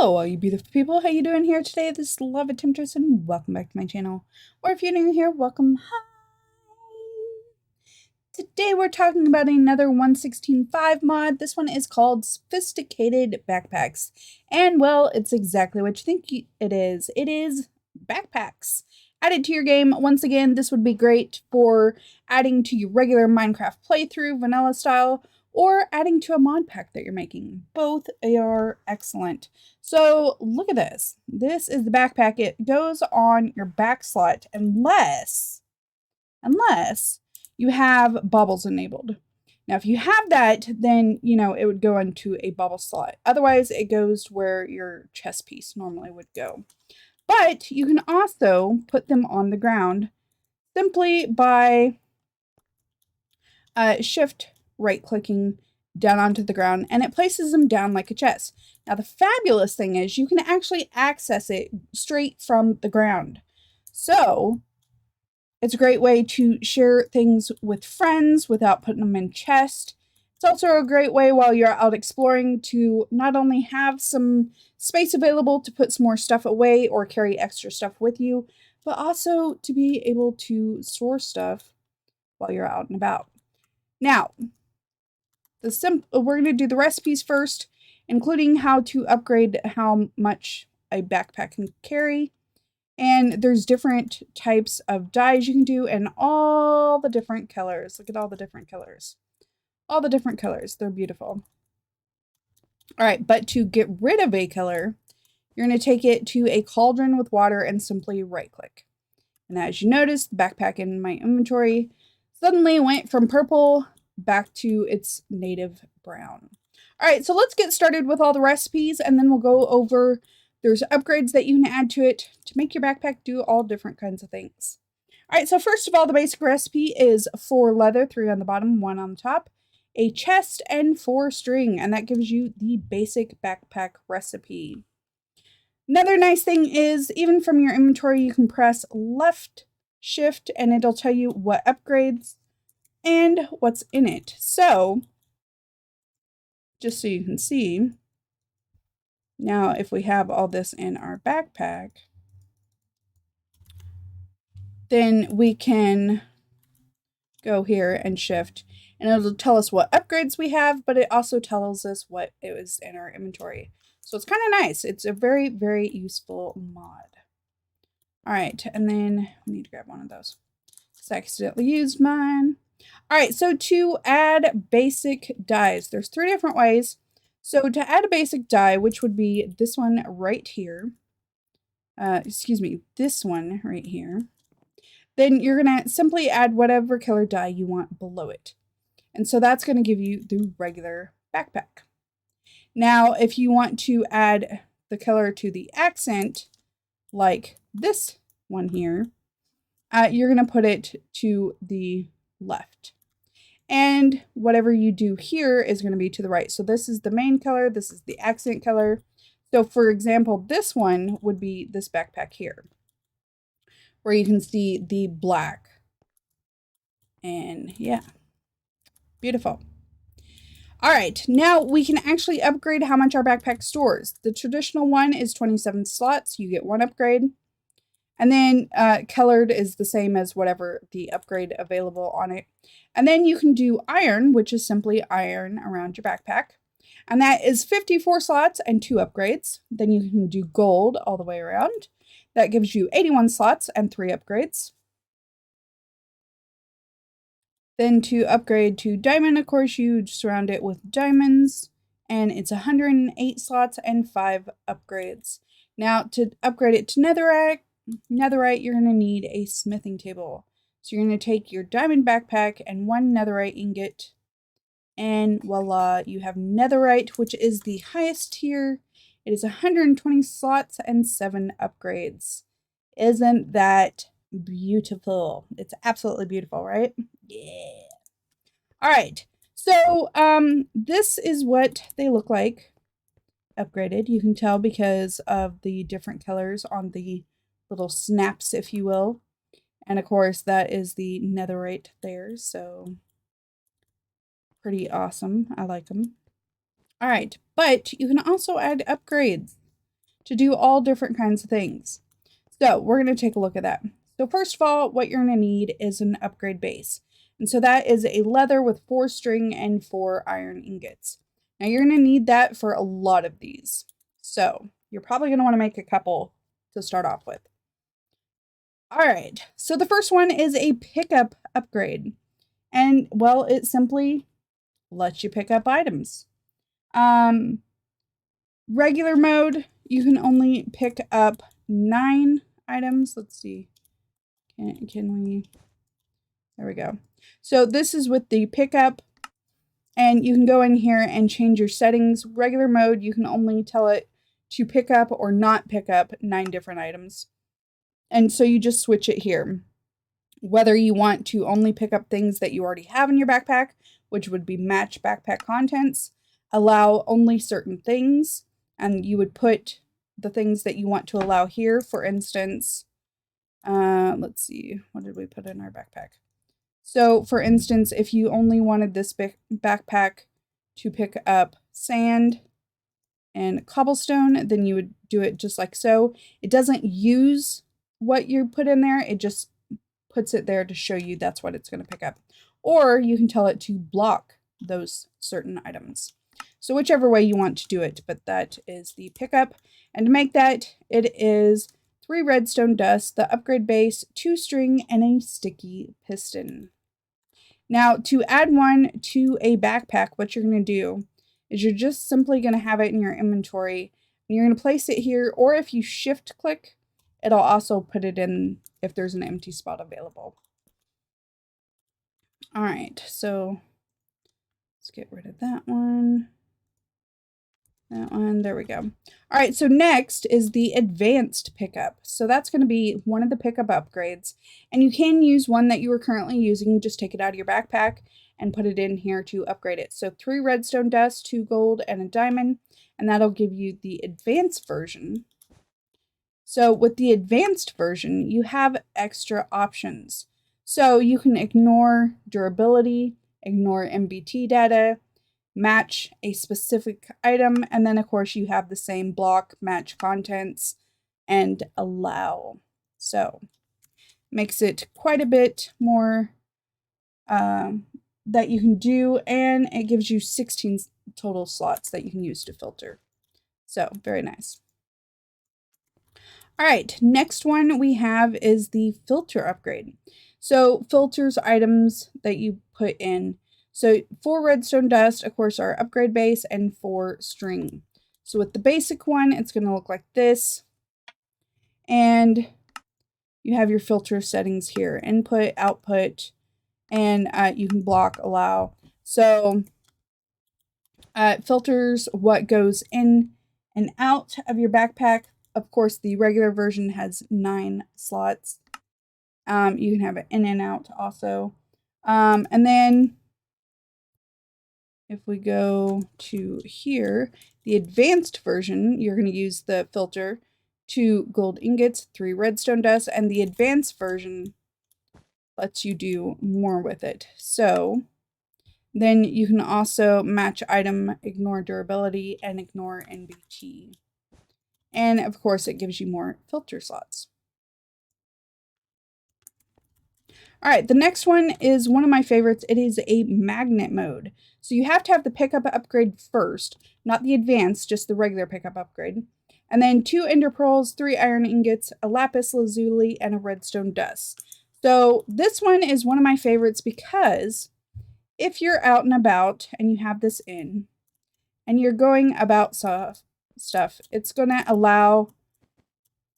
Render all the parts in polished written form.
Hello all you beautiful people, how you doing here today? This is Love Attemptress and welcome back to my channel. Or if you're new here, welcome. Hi! Today we're talking about another 1.16.5 mod. This one is called Sophisticated Backpacks. And well, it's exactly what you think it is. It is backpacks. Added to your game. Once again, this would be great for adding to your regular Minecraft playthrough, vanilla style, or adding to a mod pack that you're making. Both are excellent. So look at this. This is the backpack. It goes on your back slot unless you have bubbles enabled. Now, if you have that, then, it would go into a bubble slot. Otherwise, it goes where your chest piece normally would go. But you can also put them on the ground simply by shift right-clicking down onto the ground, and it places them down like a chest. Now, the fabulous thing is you can actually access it straight from the ground. So it's a great way to share things with friends without putting them in chest. It's also a great way while you're out exploring to not only have some space available to put some more stuff away or carry extra stuff with you, but also to be able to store stuff while you're out and about. Now, we're going to do the recipes first, including how to upgrade how much a backpack can carry. And there's different types of dyes you can do and all the different colors. Look at all the different colors. All the different colors. They're beautiful. All right, but to get rid of a color, you're going to take it to a cauldron with water and simply right-click. And as you notice, the backpack in my inventory suddenly went from purple back to its native brown. All right, so let's get started with all the recipes, and then we'll go over. There's upgrades that you can add to it to make your backpack do all different kinds of things. All right, so first of all, the basic recipe is 4 leather, 3 on the bottom, 1 on the top, a chest, and 4 string, and that gives you the basic backpack recipe. Another nice thing is, even from your inventory, you can press left shift, and it'll tell you what upgrades and what's in it. So, just so you can see, now if we have all this in our backpack, then we can go here and shift, and it'll tell us what upgrades we have, but it also tells us what it was in our inventory. So it's kind of nice. It's a very, very useful mod. All right, and then we need to grab one of those. I accidentally used mine. All right, so to add basic dyes, there's 3 different ways. So to add a basic dye, which would be this one right here, this one right here, then you're going to simply add whatever color dye you want below it. And so that's going to give you the regular backpack. Now, if you want to add the color to the accent, like this one here, you're going to put it to the left. And whatever you do here is going to be to the right. So this is the main color. This is the accent color. So for example, this one would be this backpack here, where you can see the black. And yeah, beautiful. All right, now we can actually upgrade how much our backpack stores. The traditional one is 27 slots. You get 1 upgrade. And then colored is the same as whatever the upgrade available on it. And then you can do iron, which is simply iron around your backpack. And that is 54 slots and 2 upgrades. Then you can do gold all the way around. That gives you 81 slots and 3 upgrades. Then to upgrade to diamond, of course, you surround it with diamonds. And it's 108 slots and 5 upgrades. Now to upgrade it to netherite, you're going to need a smithing table. So you're going to take your diamond backpack and 1 netherite ingot, and voila, you have netherite, which is the highest tier. It is 120 slots and 7 upgrades. Isn't that beautiful? It's absolutely beautiful, right? Yeah. All right. So this is what they look like upgraded. You can tell because of the different colors on the little snaps, if you will. And of course, that is the netherite there. So pretty awesome. I like them. All right, but you can also add upgrades. to do all different kinds of things. So we're going to take a look at that. So first of all, what you're going to need is an upgrade base. And so that is a leather with 4 string and 4 iron ingots. Now you're going to need that for a lot of these. So you're probably going to want to make a couple to start off with. All right, so the first one is a pickup upgrade. And well, it simply lets you pick up items. Regular mode, you can only pick up 9 items. Let's see. Can we? There we go. So this is with the pickup, and you can go in here and change your settings. Regular mode, you can only tell it to pick up or not pick up 9 different items. And so you just switch it here. Whether you want to only pick up things that you already have in your backpack, which would be match backpack contents, allow only certain things, and you would put the things that you want to allow here. For instance, let's see, what did we put in our backpack? So for instance, if you only wanted this backpack to pick up sand and cobblestone, then you would do it just like so. It doesn't use what you put in there, it just puts it there to show you that's what it's going to pick up. Or you can tell it to block those certain items. So whichever way you want to do it, but that is the pickup. And to make that, it is 3 redstone dust, the upgrade base, 2 string, and a sticky piston. Now, to add one to a backpack, what you're going to do is you're just simply going to have it in your inventory. And you're going to place it here, or if you shift click, it'll also put it in if there's an empty spot available. All right, so let's get rid of that one. That one, there we go. All right, so next is the advanced pickup. So that's going to be one of the pickup upgrades, and you can use one that you are currently using. Just take it out of your backpack and put it in here to upgrade it. So 3 redstone dust, 2 gold, and a diamond, and that'll give you the advanced version. So with the advanced version, you have extra options. So you can ignore durability, ignore MBT data, match a specific item, and then of course you have the same block, match contents, and allow. So makes it quite a bit more that you can do, and it gives you 16 total slots that you can use to filter. So very nice. All right, next one we have is the filter upgrade. So filters items that you put in. So 4 redstone dust, of course, our upgrade base, and 4 string. So with the basic one, it's going to look like this. And you have your filter settings here, input, output, and you can block, allow. So it filters what goes in and out of your backpack. Of course, the regular version has 9 slots. You can have it in and out also. And then if we go to here, the advanced version, you're going to use the filter 2 gold ingots, 3 redstone dust, and the advanced version lets you do more with it. So then you can also match item, ignore durability, and ignore NBT. And of course, it gives you more filter slots. All right, the next one is one of my favorites. It is a magnet mode. So you have to have the pickup upgrade first, not the advanced, just the regular pickup upgrade. And then 2 ender pearls, 3 iron ingots, a lapis lazuli, and a redstone dust. So this one is one of my favorites because if you're out and about and you have this in and you're going about stuff, it's going to allow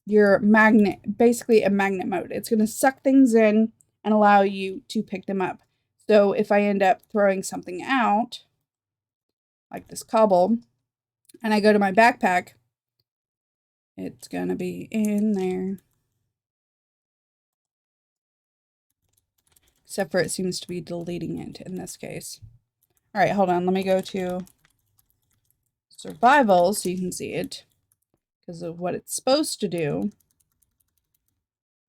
your magnet, basically a magnet mode. It's going to suck things in and allow you to pick them up. So if I end up throwing something out, like this cobble, and I go to my backpack, it's going to be in there. Except for it seems to be deleting it in this case. All right, hold on. Let me go to survival so you can see it because of what it's supposed to do.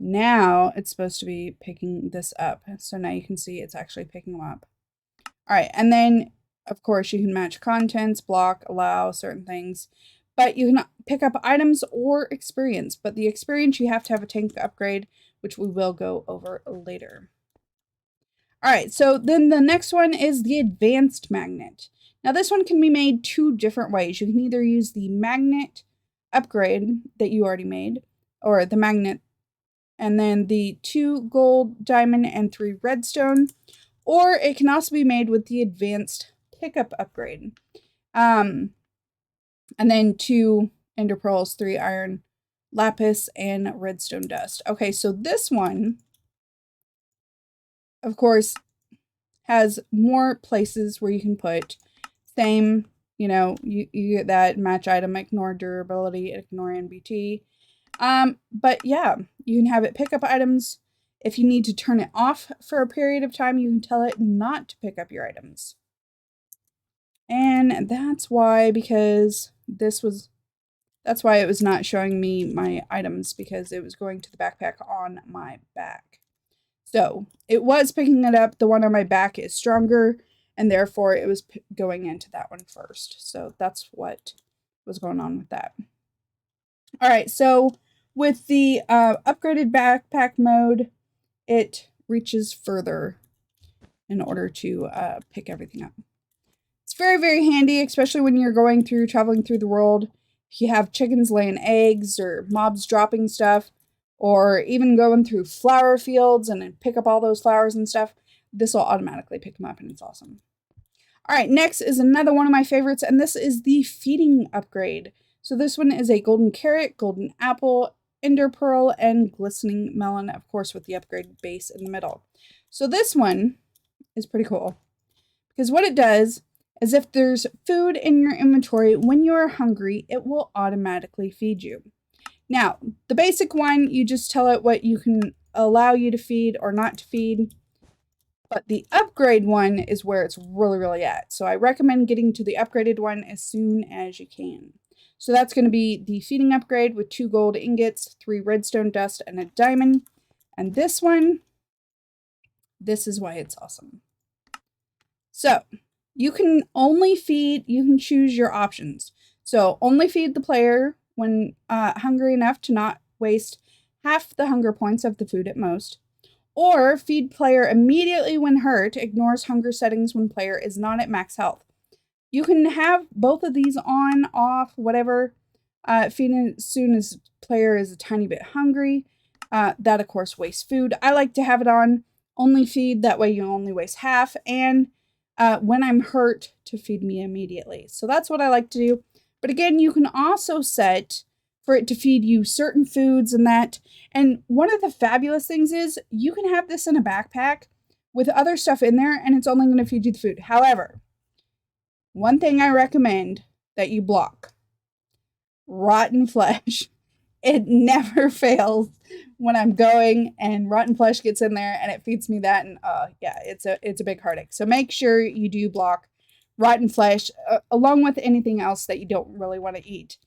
Now it's supposed to be picking this up. So now you can see it's actually picking them up. All right, and then of course you can match contents, block, allow certain things. but you can pick up items or experience. But the experience, you have to have a tank upgrade, which we will go over later. All right, so then the next one is the advanced magnet. Now this one can be made 2 different ways. You can either use the magnet upgrade that you already made, or the magnet, and then the 2 gold, diamond, and 3 redstone, or it can also be made with the advanced pickup upgrade. And then 2 ender pearls, 3 iron, lapis, and redstone dust. Okay, so this one, of course, has more places where you can put. Same, you know, you get that match item, ignore durability, ignore NBT. But yeah, you can have it pick up items. If you need to turn it off for a period of time, you can tell it not to pick up your items. And that's why, because that's why it was not showing me my items, because it was going to the backpack on my back. So it was picking it up. The one on my back is stronger, and therefore it was going into that one first. So that's what was going on with that. All right, so with the upgraded backpack mode, it reaches further in order to pick everything up. It's very, very handy, especially when you're traveling through the world. If you have chickens laying eggs or mobs dropping stuff, or even going through flower fields and pick up all those flowers and stuff, this will automatically pick them up, and it's awesome. All right, next is another one of my favorites, and this is the feeding upgrade. So this one is a golden carrot, golden apple, ender pearl, and glistening melon, of course, with the upgrade base in the middle. So this one is pretty cool, because what it does is if there's food in your inventory when you are hungry, it will automatically feed you. Now, the basic one, you just tell it what you can allow you to feed or not to feed. But the upgrade one is where it's really, really at. So I recommend getting to the upgraded one as soon as you can. So that's going to be the feeding upgrade with 2 gold ingots, 3 redstone dust, and a diamond. And this one, this is why it's awesome. So you can choose your options. So only feed the player when hungry enough to not waste half the hunger points of the food at most. Or feed player immediately when hurt, ignores hunger settings when player is not at max health. You can have both of these on, off, whatever. Feed as soon as player is a tiny bit hungry. That, of course, wastes food. I like to have it on. Only feed, that way you only waste half. And when I'm hurt, to feed me immediately. So that's what I like to do. But again, you can also set for it to feed you certain foods and that. And one of the fabulous things is you can have this in a backpack with other stuff in there, and it's only going to feed you the food. However, one thing I recommend that you block: rotten flesh. It never fails when I'm going and rotten flesh gets in there and it feeds me that. And yeah, it's a big heartache. So make sure you do block rotten flesh along with anything else that you don't really want to eat.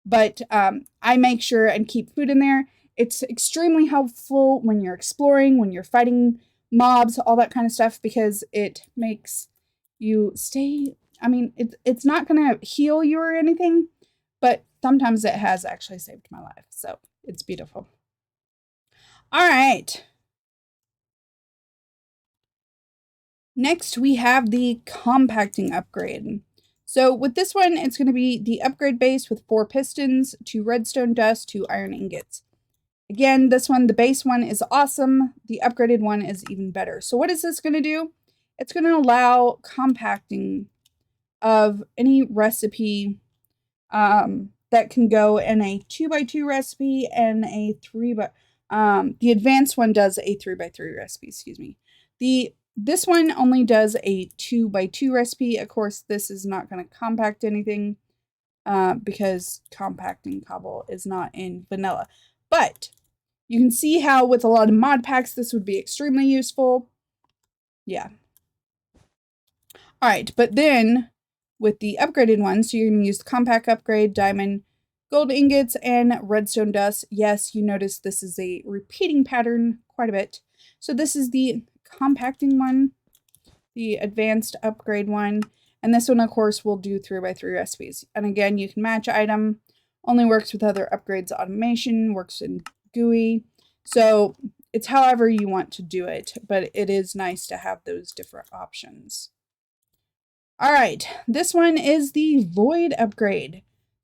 But I make sure and keep food in there. It's extremely helpful when you're exploring, when you're fighting mobs, all that kind of stuff, because it makes you stay. I mean, it's not going to heal you or anything, but sometimes it has actually saved my life. So it's beautiful. All right. Next, we have the compacting upgrade. So with this one, it's going to be the upgrade base with 4 pistons, 2 redstone dust, 2 iron ingots. Again, this one, the base one, is awesome. The upgraded one is even better. So what is this going to do? It's going to allow compacting of any recipe that can go in a 2x2 recipe and a 3x. The advanced one does a 3x3 recipe. Excuse me. This one only does a 2x2 recipe. Of course, this is not going to compact anything because compacting cobble is not in vanilla. But you can see how with a lot of mod packs, this would be extremely useful. Yeah. All right, but then with the upgraded one, so you're going to use the compact upgrade, diamond, gold ingots, and redstone dust. Yes, you notice this is a repeating pattern quite a bit. So this is the compacting one, the advanced upgrade one, And this one, of course, will do 3x3 recipes. And again, you can match item, only works with other upgrades automation, works in GUI. So it's however you want to do it, but it is nice to have those different options. All right, this one is the Void Upgrade.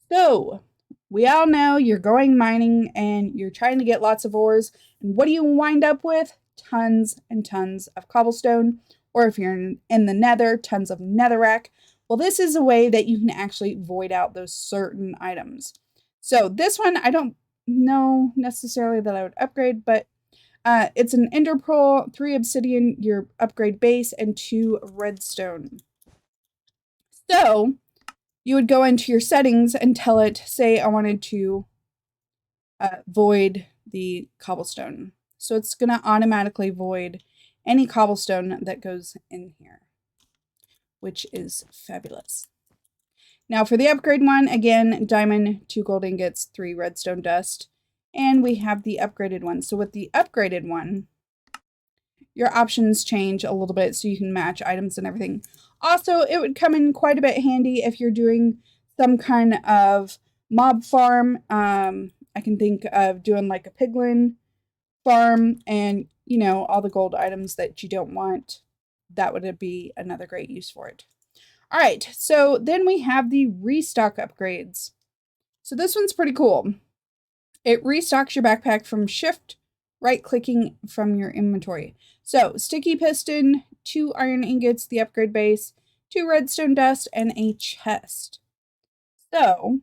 So we all know you're going mining and you're trying to get lots of ores. And what do you wind up with? Tons and tons of cobblestone. Or if you're in the nether, tons of netherrack. Well, this is a way that you can actually void out those certain items. So this one, I don't know necessarily that I would upgrade, but it's an ender pearl, 3 obsidian, your upgrade base, and 2 redstone. So you would go into your settings and tell it, say I wanted to void the cobblestone. So it's going to automatically void any cobblestone that goes in here, which is fabulous. Now for the upgrade one, again, diamond, 2 gold ingots, 3 redstone dust, and we have the upgraded one. So with the upgraded one, your options change a little bit so you can match items and everything. Also, it would come in quite a bit handy if you're doing some kind of mob farm. I can think of doing like a piglin farm and, you know, all the gold items that you don't want. That would be another great use for it. All right, so then we have the Restock Upgrades. So this one's pretty cool. It restocks your backpack from shift right-clicking from your inventory. So sticky piston, 2 iron ingots, the upgrade base, 2 redstone dust, and a chest. So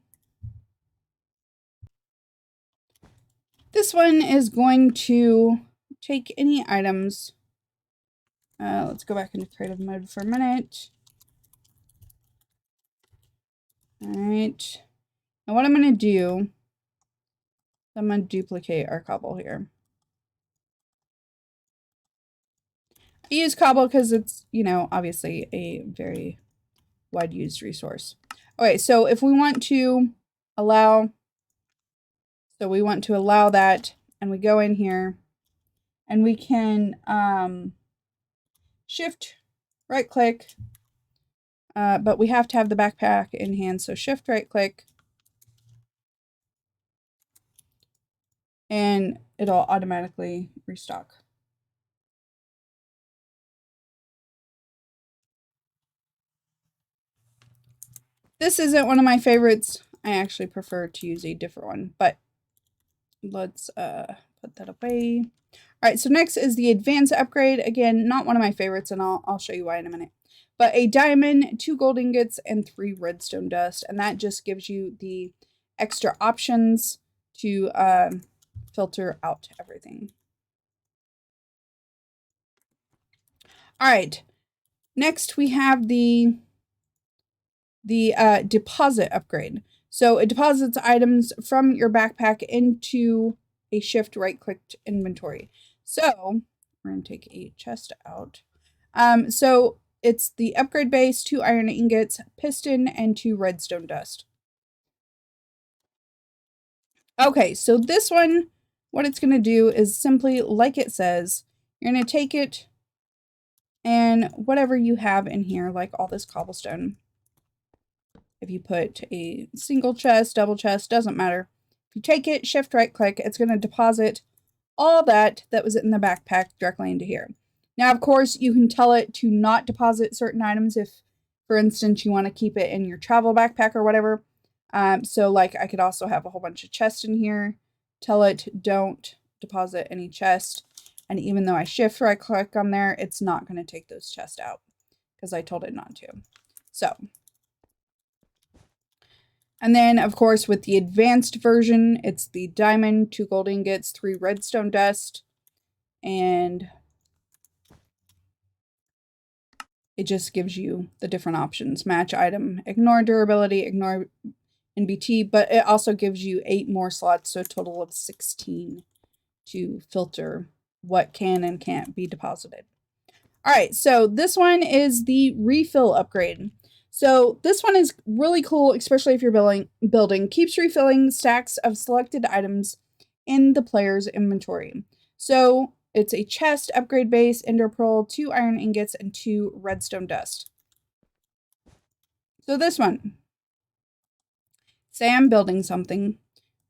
this one is going to take any items. Let's go back into creative mode for a minute. All right. Now what I'm going to do, I'm going to duplicate our cobble here. I use cobble because it's, you know, obviously a very wide used resource. Okay, so if we want to allow, that, and we go in here and we can shift right click, but we have to have the backpack in hand. So shift right click and it'll automatically restock. This isn't one of my favorites. I actually prefer to use a different one, but let's put that away. All right, so next is the Advanced Upgrade. Again, not one of my favorites, and I'll show you why in a minute. But a diamond, 2 gold ingots, and 3 redstone dust, and that just gives you the extra options to filter out everything. All right, next we have the Deposit Upgrade. So it deposits items from your backpack into a shift right-clicked inventory. So we're going to take a chest out. So it's the upgrade base, 2 iron ingots, piston, and 2 redstone dust. Okay, so this one, what it's going to do is simply, like it says, you're going to take it and whatever you have in here, like all this cobblestone. If you put a single chest, double chest, doesn't matter. If you take it, shift right click, it's going to deposit all that was in the backpack directly into here. Now, of course, you can tell it to not deposit certain items if, for instance, you want to keep it in your travel backpack or whatever. So like I could also have a whole bunch of chests in here. Tell it don't deposit any chest. And even though I shift right click on there, it's not going to take those chests out because I told it not to. So. And then, of course, with the advanced version, it's the diamond, 2 gold ingots, 3 redstone dust, and it just gives you the different options. Match item, ignore durability, ignore NBT, but it also gives you 8 more slots, so a total of 16 to filter what can and can't be deposited. All right, so this one is the Refill Upgrade. So this one is really cool, especially if you're building. Keeps refilling stacks of selected items in the player's inventory. So it's a chest, upgrade base, ender pearl, 2 iron ingots, and 2 redstone dust. So this one, say I'm building something.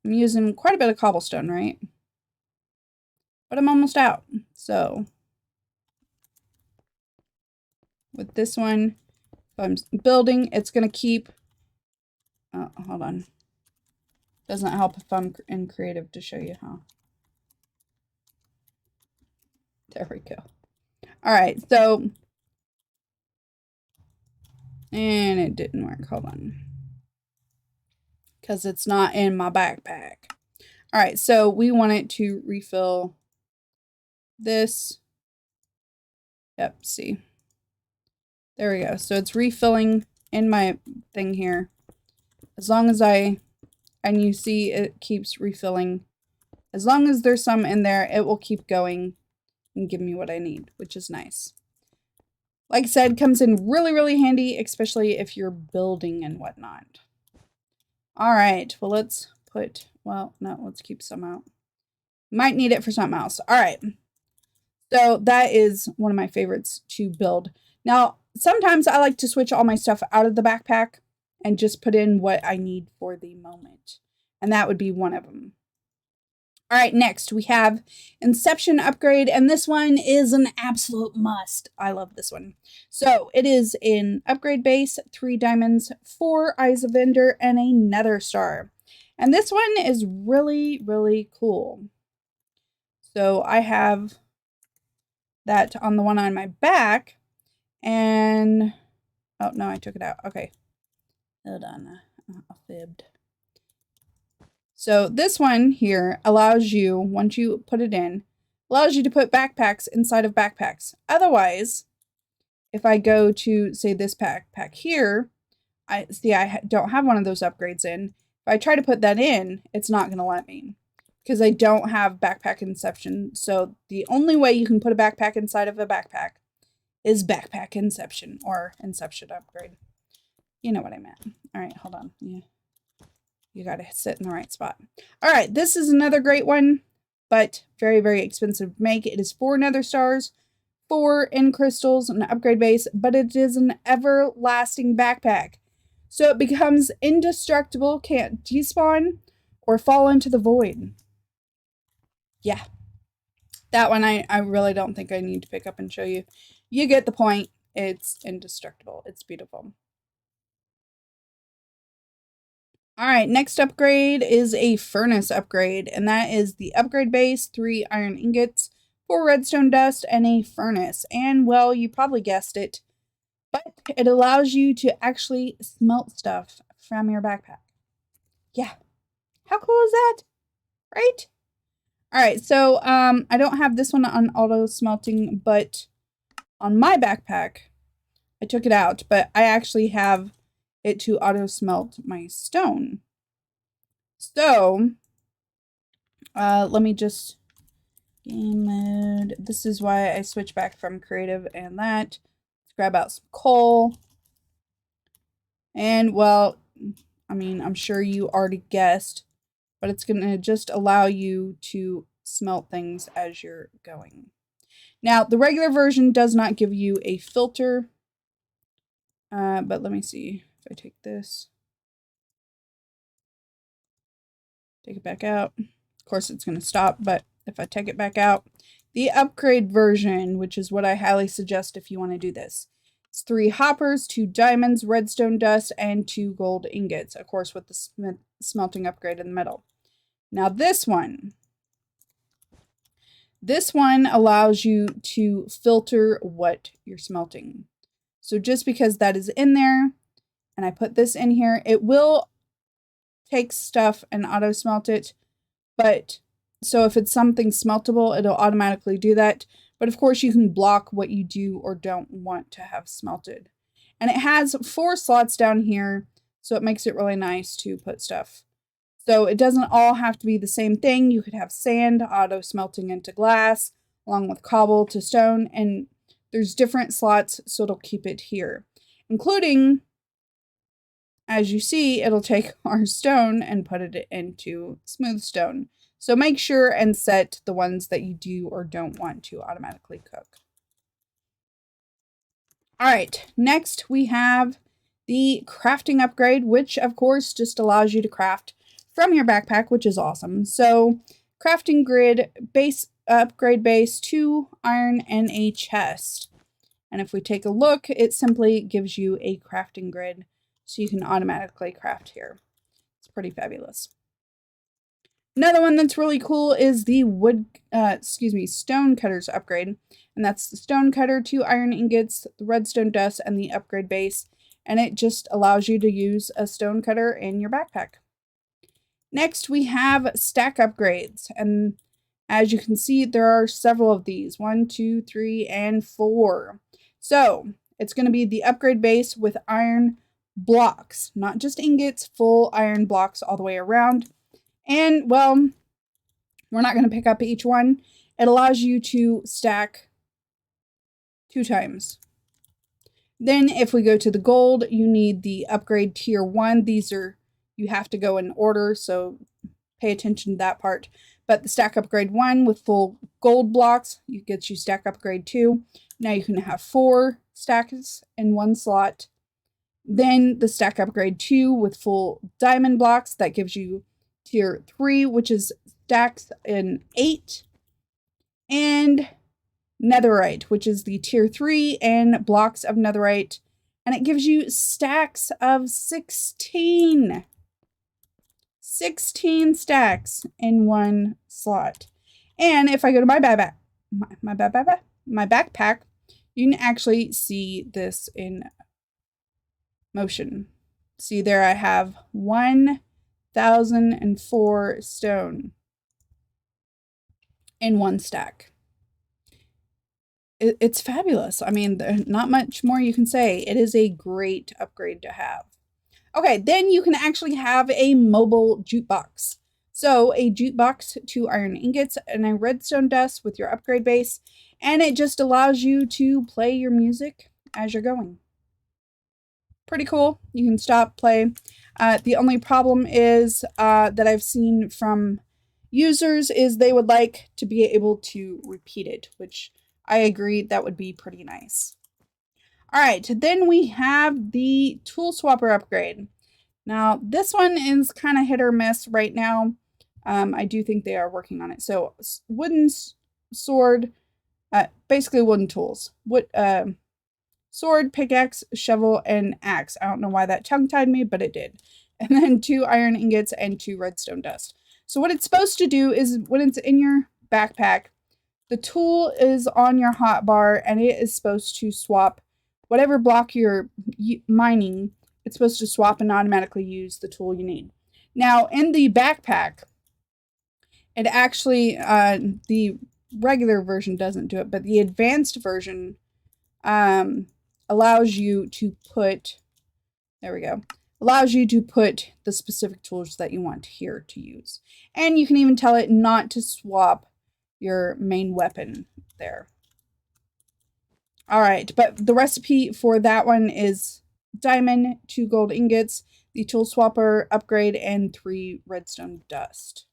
I'm using quite a bit of cobblestone, right? But I'm almost out. So with this one, if I'm building, it's going to keep, hold on. Doesn't help if I'm in creative to show you how. There we go. All right, so, and it didn't work. Hold on. Because it's not in my backpack. All right, so we want it to refill this. Yep, see. There we go. So it's refilling in my thing here. As long as and you see it keeps refilling. As long as there's some in there, it will keep going and give me what I need, which is nice. Like I said, comes in really, really handy, especially if you're building and whatnot. All right, well, let's keep some out. Might need it for something else. All right. So that is one of my favorites to build. Now, sometimes I like to switch all my stuff out of the backpack and just put in what I need for the moment. And that would be one of them. All right, next we have Inception Upgrade, and this one is an absolute must. I love this one. So it is in upgrade base, 3 diamonds, 4 eyes of ender, and a nether star. And this one is really, really cool. So I have that on the one on my back, and oh no, I took it out. Okay, hold on, I fibbed. So this one here allows you, once you put it in, allows you to put backpacks inside of backpacks. Otherwise, if I go to, say, this backpack here, I don't have one of those upgrades in. If I try to put that in, it's not going to let me because I don't have backpack Inception. So the only way you can put a backpack inside of a backpack is backpack Inception or Inception Upgrade. You know what I meant. All right, hold on. Yeah. You got to sit in the right spot. All right, this is another great one, but very, very expensive to make. It is 4 nether stars, 4 end crystals, an upgrade base, but it is an everlasting backpack. So it becomes indestructible, can't despawn or fall into the void. Yeah. That one I really don't think I need to pick up and show you. You get the point. It's indestructible. It's beautiful. All right, next upgrade is a furnace upgrade, and that is the upgrade base, 3 iron ingots, 4 redstone dust, and a furnace. And, well, you probably guessed it, but it allows you to actually smelt stuff from your backpack. Yeah. How cool is that? Right? All right, so I don't have this one on auto smelting, but on my backpack, I took it out, but I actually have it to auto smelt my stone. So let me just game mode. This is why I switch back from creative and that. Let's grab out some coal. And well, I mean, I'm sure you already guessed, but it's going to just allow you to smelt things as you're going. Now, the regular version does not give you a filter. But let me see if I take this. Take it back out. Of course, it's going to stop, but if I take it back out, the upgrade version, which is what I highly suggest if you want to do this, it's 3 hoppers, 2 diamonds, redstone dust, and 2 gold ingots, of course, with the smelting upgrade in the middle. Now, this one allows you to filter what you're smelting. So just because that is in there, and I put this in here, it will take stuff and auto smelt it, but so if it's something smeltable, it'll automatically do that. But of course you can block what you do or don't want to have smelted. And it has 4 slots down here, so it makes it really nice to put stuff. So it doesn't all have to be the same thing. You could have sand auto smelting into glass, along with cobble to stone, and there's different slots, so it'll keep it here, including, as you see, it'll take our stone and put it into smooth stone. So make sure and set the ones that you do or don't want to automatically cook. All right, next we have The crafting upgrade, which of course just allows you to craft from your backpack, which is awesome. So crafting grid, base upgrade base, 2 iron and a chest. And if we take a look, it simply gives you a crafting grid so you can automatically craft here. It's pretty fabulous. Another one that's really cool is the Stonecutter's upgrade. And that's the Stonecutter, 2 iron ingots, the redstone dust, and the upgrade base. And it just allows you to use a stonecutter in your backpack. Next, we have stack upgrades. And as you can see, there are several of these. 1, 2, 3, and 4. So it's going to be the upgrade base with iron blocks, not just ingots, full iron blocks all the way around. And, well, we're not going to pick up each one. It allows you to stack 2 times. Then if we go to the gold, you need the upgrade tier 1. These are, you have to go in order, so pay attention to that part. But the stack upgrade 1 with full gold blocks, you get you stack upgrade 2. Now you can have 4 stacks in 1 slot. Then the stack upgrade 2 with full diamond blocks, that gives you tier 3, which is stacks in 8, and netherite, which is the tier 3 and blocks of netherite, and it gives you stacks of 16 stacks in 1 slot. And if I go to my backpack, you can actually see this in motion. See there, I have 1,004 stone in 1 stack. It's fabulous. I mean, there's not much more you can say. It is a great upgrade to have. Okay, then you can actually have a mobile jukebox. So a jukebox, 2 iron ingots, and a redstone dust with your upgrade base, and it just allows you to play your music as you're going. Pretty cool. You can stop, play. The only problem is that I've seen from users is they would like to be able to repeat it, which I agree that would be pretty nice. All right, then we have the tool swapper upgrade. Now, this one is kind of hit or miss right now. I do think they are working on it. So wooden sword, basically wooden tools. Sword, pickaxe, shovel, and axe. I don't know why that tongue-tied me, but it did. And then 2 iron ingots and 2 redstone dust. So what it's supposed to do is when it's in your backpack, the tool is on your hotbar and it is supposed to swap whatever block you're mining. It's supposed to swap and automatically use the tool you need. Now, in the backpack, it actually, the regular version doesn't do it, but the advanced version allows you to put, there we go, allows you to put the specific tools that you want here to use. And you can even tell it not to swap your main weapon there. All right, but the recipe for that one is diamond, 2 gold ingots, the tool swapper upgrade, and 3 redstone dust.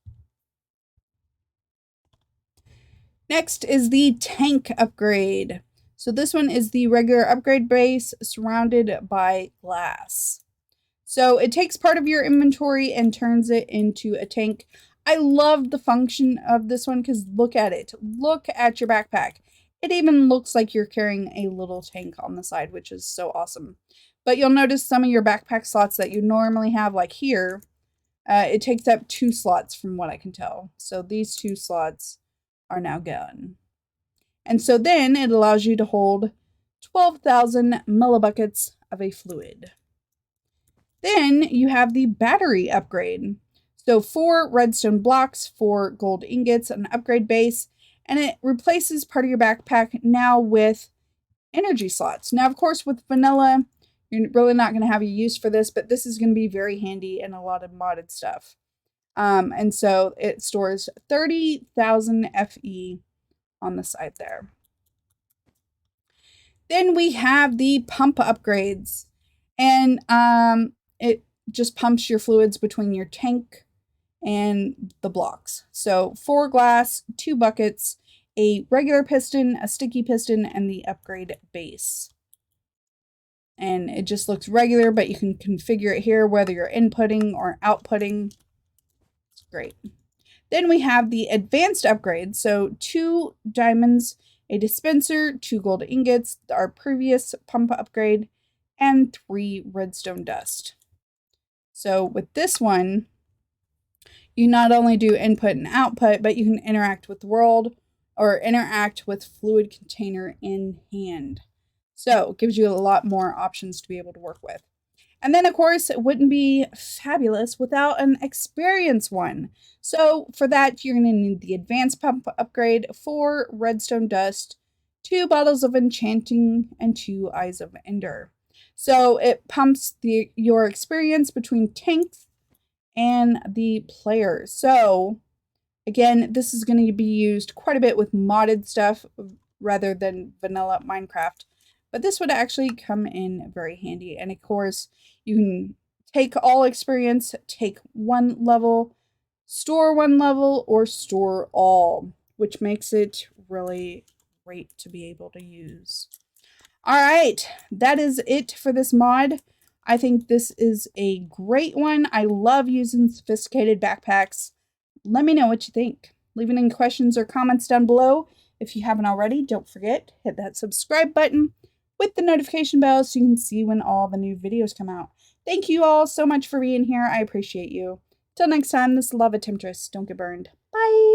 Next is the tank upgrade. So this one is the regular upgrade base surrounded by glass. So it takes part of your inventory and turns it into a tank. I love the function of this one because look at it. Look at your backpack. It even looks like you're carrying a little tank on the side, which is so awesome. But you'll notice some of your backpack slots that you normally have, like here, it takes up 2 slots from what I can tell. So these 2 slots are now gone. And so then it allows you to hold 12,000 millibuckets of a fluid. Then you have the battery upgrade. So 4 redstone blocks, 4 gold ingots, an upgrade base, and it replaces part of your backpack now with energy slots. Now, of course, with vanilla, you're really not going to have a use for this, but this is going to be very handy in a lot of modded stuff. And so it stores 30,000 FE on the side there. Then we have the pump upgrades, and it just pumps your fluids between your tank and the blocks. So 4 glass, 2 buckets, a regular piston, a sticky piston, and the upgrade base. And it just looks regular, but you can configure it here whether you're inputting or outputting. It's great. Then we have the advanced upgrade. So 2 diamonds, a dispenser, 2 gold ingots, our previous pump upgrade, and 3 redstone dust. So with this one, you not only do input and output, but you can interact with the world or interact with fluid container in hand. So it gives you a lot more options to be able to work with. And then, of course, it wouldn't be fabulous without an experience one. So for that, you're going to need the advanced pump upgrade, 4 redstone dust, 2 bottles of enchanting, and 2 eyes of ender. So it pumps your experience between tanks and the players. So again, this is going to be used quite a bit with modded stuff rather than vanilla Minecraft. But this would actually come in very handy. And of course, you can take all experience, take 1 level, store 1 level, or store all, which makes it really great to be able to use. All right, that is it for this mod. I think this is a great one. I love using sophisticated backpacks. Let me know what you think. Leave any questions or comments down below. If you haven't already, don't forget, hit that subscribe button with the notification bell so you can see when all the new videos come out. Thank you all so much for being here. I appreciate you. Till next time, this is Lava Temptress. Don't get burned. Bye!